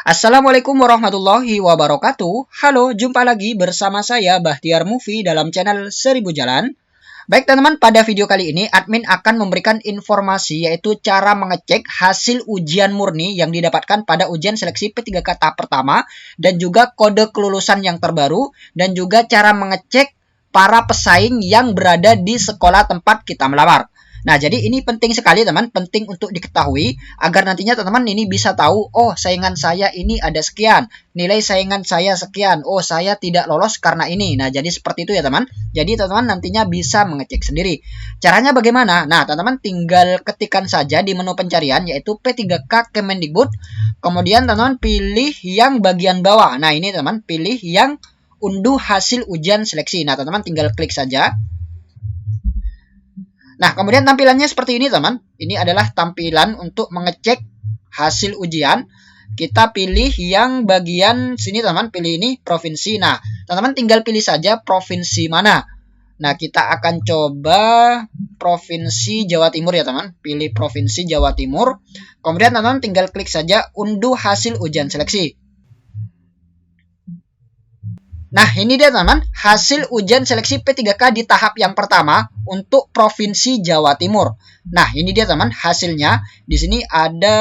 Assalamualaikum warahmatullahi wabarakatuh. Halo, jumpa lagi bersama saya Bahtiar Movie dalam channel 1000 Jalan. Baik teman-teman, pada video kali ini admin akan memberikan informasi yaitu cara mengecek hasil ujian murni yang didapatkan pada ujian seleksi P3K tahap pertama dan juga kode kelulusan yang terbaru dan juga cara mengecek para pesaing yang berada di sekolah tempat kita melamar. Nah, jadi ini penting sekali teman, penting untuk diketahui agar nantinya teman-teman ini bisa tahu, oh saingan saya ini ada sekian, nilai saingan saya sekian, oh saya tidak lolos karena ini. Nah, jadi seperti itu ya teman. Jadi teman-teman nantinya bisa mengecek sendiri. Caranya bagaimana? Nah, teman-teman tinggal ketikkan saja di menu pencarian yaitu P3K Kemendikbud. Kemudian teman-teman pilih yang bagian bawah. Nah, ini teman, pilih yang unduh hasil ujian seleksi. Nah, teman-teman tinggal klik saja. Nah, kemudian tampilannya seperti ini, teman. Ini adalah tampilan untuk mengecek hasil ujian. Kita pilih yang bagian sini, teman. Pilih ini, provinsi. Nah, teman-teman tinggal pilih saja provinsi mana. Nah, kita akan coba provinsi Jawa Timur ya, teman. Pilih provinsi Jawa Timur. Kemudian, teman-teman tinggal klik saja unduh hasil ujian seleksi. Nah, ini dia teman-teman, hasil ujian seleksi P3K di tahap yang pertama untuk Provinsi Jawa Timur. Nah, ini dia teman, hasilnya. Di sini ada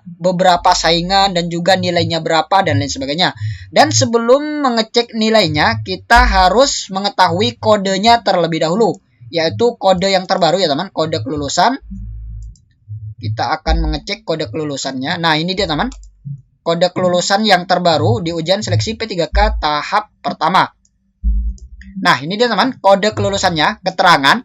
beberapa saingan dan juga nilainya berapa dan lain sebagainya. Dan sebelum mengecek nilainya, kita harus mengetahui kodenya terlebih dahulu, yaitu kode yang terbaru ya teman, kode kelulusan. Kita akan mengecek kode kelulusannya. Nah, ini dia teman, kode kelulusan yang terbaru di ujian seleksi P3K tahap pertama. Nah, ini dia teman, kode kelulusannya, keterangan.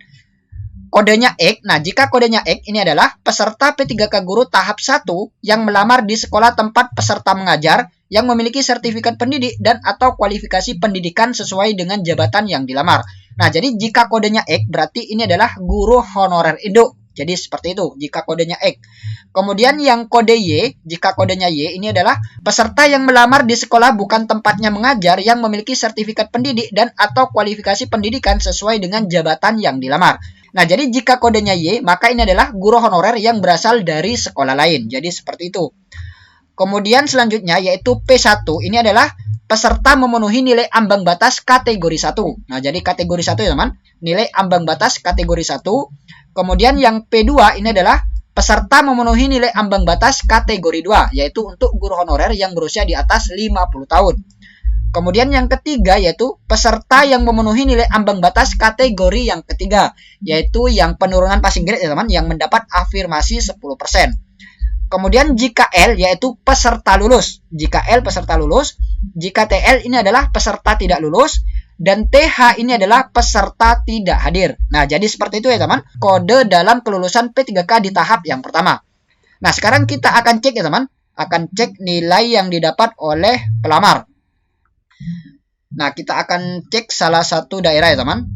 Kodenya X. Nah, jika kodenya X ini adalah peserta P3K guru tahap 1 yang melamar di sekolah tempat peserta mengajar yang memiliki sertifikat pendidik dan atau kualifikasi pendidikan sesuai dengan jabatan yang dilamar. Nah, jadi jika kodenya X berarti ini adalah guru honorer induk. Jadi seperti itu jika kodenya X. Kemudian yang kode Y, jika kodenya Y ini adalah peserta yang melamar di sekolah bukan tempatnya mengajar yang memiliki sertifikat pendidik dan atau kualifikasi pendidikan sesuai dengan jabatan yang dilamar. Nah, jadi jika kodenya Y, maka ini adalah guru honorer yang berasal dari sekolah lain. Jadi seperti itu. Kemudian selanjutnya yaitu P1, ini adalah peserta memenuhi nilai ambang batas kategori 1. Nah, jadi kategori 1 ya teman, nilai ambang batas kategori 1. Kemudian yang P2 ini adalah peserta memenuhi nilai ambang batas kategori 2, yaitu untuk guru honorer yang berusia di atas 50 tahun. Kemudian yang ketiga yaitu peserta yang memenuhi nilai ambang batas kategori yang ketiga, yaitu yang penurunan passing grade ya teman, yang mendapat afirmasi 10%. Kemudian jika L yaitu peserta lulus. Jika L peserta lulus, jika TL ini adalah peserta tidak lulus, dan TH ini adalah peserta tidak hadir. Nah, jadi seperti itu ya teman, kode dalam kelulusan P3K di tahap yang pertama. Nah, sekarang kita akan cek ya teman, akan cek nilai yang didapat oleh pelamar. Nah, kita akan cek salah satu daerah ya teman.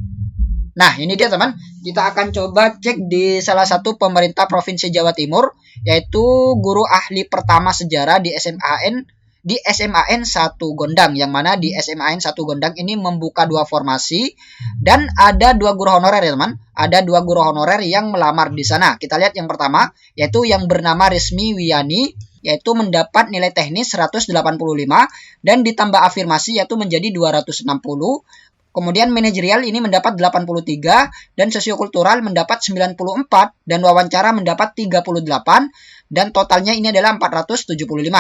Nah, ini dia teman, kita akan coba cek di salah satu pemerintah Provinsi Jawa Timur, yaitu guru ahli pertama sejarah di SMAN 1 Gondang, yang mana di SMAN 1 Gondang ini membuka 2 formasi dan ada 2 guru honorer ya teman. Ada 2 guru honorer yang melamar di sana. Kita lihat yang pertama yaitu yang bernama Rismi Wiyani, yaitu mendapat nilai teknis 185 dan ditambah afirmasi yaitu menjadi 260. Kemudian manajerial ini mendapat 83 dan sosiokultural mendapat 94 dan wawancara mendapat 38 dan totalnya ini adalah 475.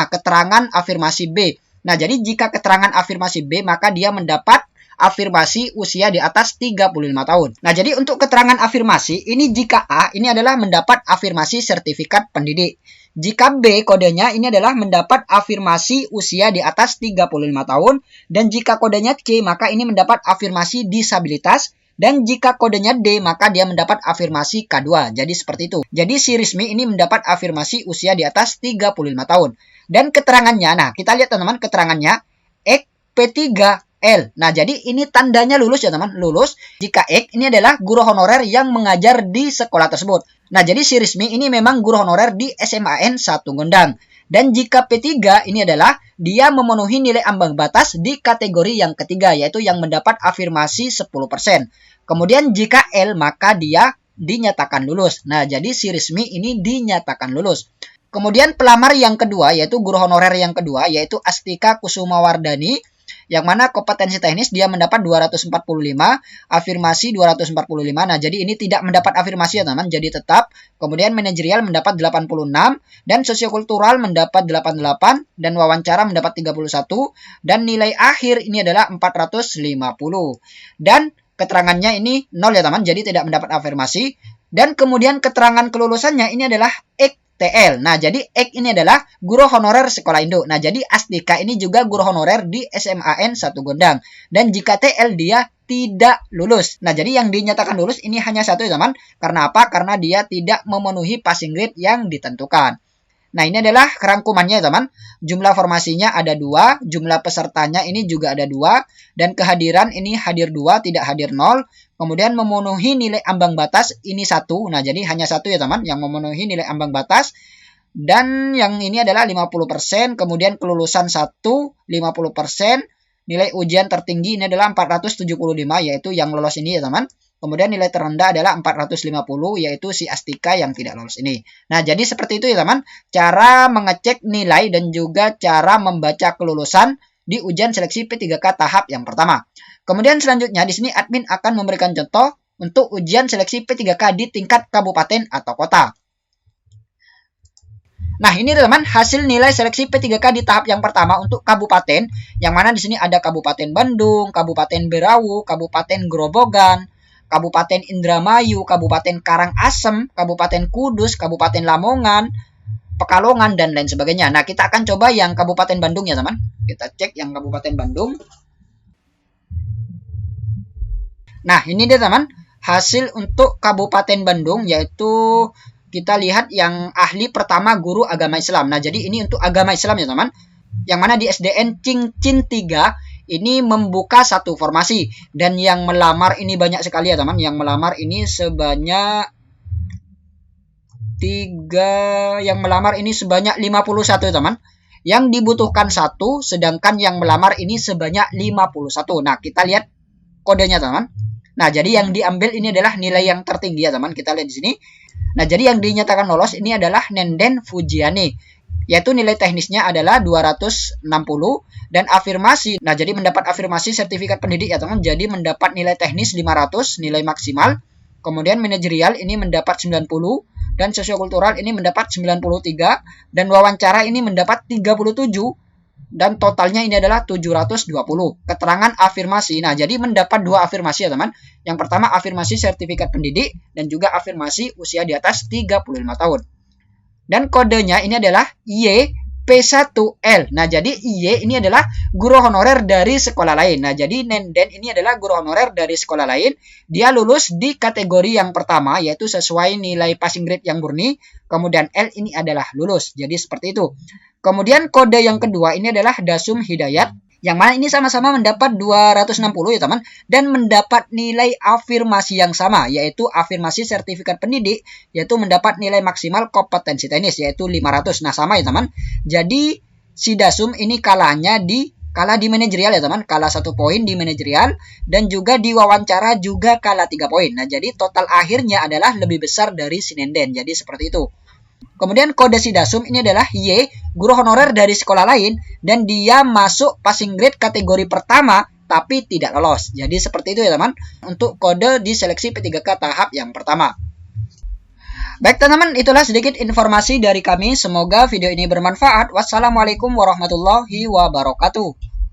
Keterangan afirmasi B. Nah, jadi jika keterangan afirmasi B maka dia mendapat afirmasi usia di atas 35 tahun. Nah, jadi untuk keterangan afirmasi ini jika A ini adalah mendapat afirmasi sertifikat pendidik. Jika B kodenya ini adalah mendapat afirmasi usia di atas 35 tahun. Dan jika kodenya C maka ini mendapat afirmasi disabilitas. Dan jika kodenya D maka dia mendapat afirmasi K2. Jadi seperti itu. Jadi si Rismi ini mendapat afirmasi usia di atas 35 tahun. Dan keterangannya, nah kita lihat teman-teman keterangannya X P3 L. Nah, jadi ini tandanya lulus ya teman, lulus. Jika X ini adalah guru honorer yang mengajar di sekolah tersebut. Nah, jadi si Rismi ini memang guru honorer di SMAN 1 Gondang. Dan jika P3 ini adalah dia memenuhi nilai ambang batas di kategori yang ketiga, yaitu yang mendapat afirmasi 10%. Kemudian jika L, maka dia dinyatakan lulus. Nah, jadi si Rizmi ini dinyatakan lulus. Kemudian pelamar yang kedua, yaitu guru honorer yang kedua, yaitu Astika Kusumawardani, yang mana kompetensi teknis dia mendapat 245, afirmasi 245. Nah, jadi ini tidak mendapat afirmasi ya teman, jadi tetap. Kemudian manajerial mendapat 86, dan sosiokultural mendapat 88, dan wawancara mendapat 31, dan nilai akhir ini adalah 450. Dan keterangannya ini 0 ya teman, jadi tidak mendapat afirmasi. Dan kemudian keterangan kelulusannya ini adalah TL. Nah, jadi Ek ini adalah guru honorer sekolah induk. Nah, jadi Astika ini juga guru honorer di SMAN 1 Gondang. Dan jika TL dia tidak lulus. Nah, jadi yang dinyatakan lulus ini hanya satu ya teman. Karena apa? Karena dia tidak memenuhi passing grade yang ditentukan. Nah, ini adalah kerangkumannya ya teman. Jumlah formasinya ada 2, jumlah pesertanya ini juga ada 2, dan kehadiran ini hadir 2, tidak hadir 0. Kemudian memenuhi nilai ambang batas ini 1. Nah, jadi hanya 1 ya teman yang memenuhi nilai ambang batas. Dan yang ini adalah 50%, kemudian kelulusan 1, 50%. Nilai ujian tertinggi ini adalah 475, yaitu yang lolos ini ya teman. Kemudian nilai terendah adalah 450, yaitu si Astika yang tidak lolos ini. Nah, jadi seperti itu ya teman, cara mengecek nilai dan juga cara membaca kelulusan di ujian seleksi P3K tahap yang pertama. Kemudian selanjutnya di sini admin akan memberikan contoh untuk ujian seleksi P3K di tingkat kabupaten atau kota. Nah, ini teman hasil nilai seleksi P3K di tahap yang pertama untuk kabupaten, yang mana di sini ada Kabupaten Bandung, Kabupaten Berau, Kabupaten Grobogan, Kabupaten Indramayu, Kabupaten Karangasem, Kabupaten Kudus, Kabupaten Lamongan, Pekalongan, dan lain sebagainya. Nah, kita akan coba yang Kabupaten Bandung ya teman. Kita cek yang Kabupaten Bandung. Nah, ini dia teman, hasil untuk Kabupaten Bandung, yaitu kita lihat yang ahli pertama guru agama Islam. Nah, jadi ini untuk agama Islam ya teman. Yang mana di SDN Cincin 3 ini membuka satu formasi. Dan yang melamar ini banyak sekali ya teman. Yang melamar ini sebanyak 3. Yang melamar ini sebanyak 51 teman. Yang dibutuhkan 1, sedangkan yang melamar ini sebanyak 51. Nah, kita lihat kodenya teman. Nah, jadi yang diambil ini adalah nilai yang tertinggi ya teman. Kita lihat di sini. Nah, jadi yang dinyatakan lolos ini adalah Nenden Fujiani, yaitu nilai teknisnya adalah 260 dan afirmasi. Nah, jadi mendapat afirmasi sertifikat pendidik ya teman. Jadi mendapat nilai teknis 500, nilai maksimal. Kemudian manajerial ini mendapat 90 dan sosiokultural ini mendapat 93 dan wawancara ini mendapat 37 dan totalnya ini adalah 720. Keterangan afirmasi. Nah, jadi mendapat 2 afirmasi ya teman. Yang pertama afirmasi sertifikat pendidik dan juga afirmasi usia di atas 35 tahun. Dan kodenya ini adalah YP1L. Nah, jadi Y ini adalah guru honorer dari sekolah lain. Nah, jadi Nenden ini adalah guru honorer dari sekolah lain. Dia lulus di kategori yang pertama, yaitu sesuai nilai passing grade yang murni. Kemudian L ini adalah lulus. Jadi seperti itu. Kemudian kode yang kedua ini adalah Dasum Hidayat. Yang mana ini sama-sama mendapat 260 ya teman. Dan mendapat nilai afirmasi yang sama, yaitu afirmasi sertifikat pendidik, yaitu mendapat nilai maksimal kompetensi teknis, yaitu 500. Nah, sama ya teman. Jadi si Dasum ini kalah di manajerial ya teman. Kalah 1 poin di manajerial. Dan juga di wawancara juga kalah 3 poin. Nah, jadi total akhirnya adalah lebih besar dari si Nenden. Jadi seperti itu. Kemudian kode si Dasum ini adalah Y, guru honorer dari sekolah lain, dan dia masuk passing grade kategori pertama, tapi tidak lolos. Jadi seperti itu ya teman, untuk kode di seleksi P3K tahap yang pertama. Baik teman-teman, itulah sedikit informasi dari kami. Semoga video ini bermanfaat. Wassalamualaikum warahmatullahi wabarakatuh.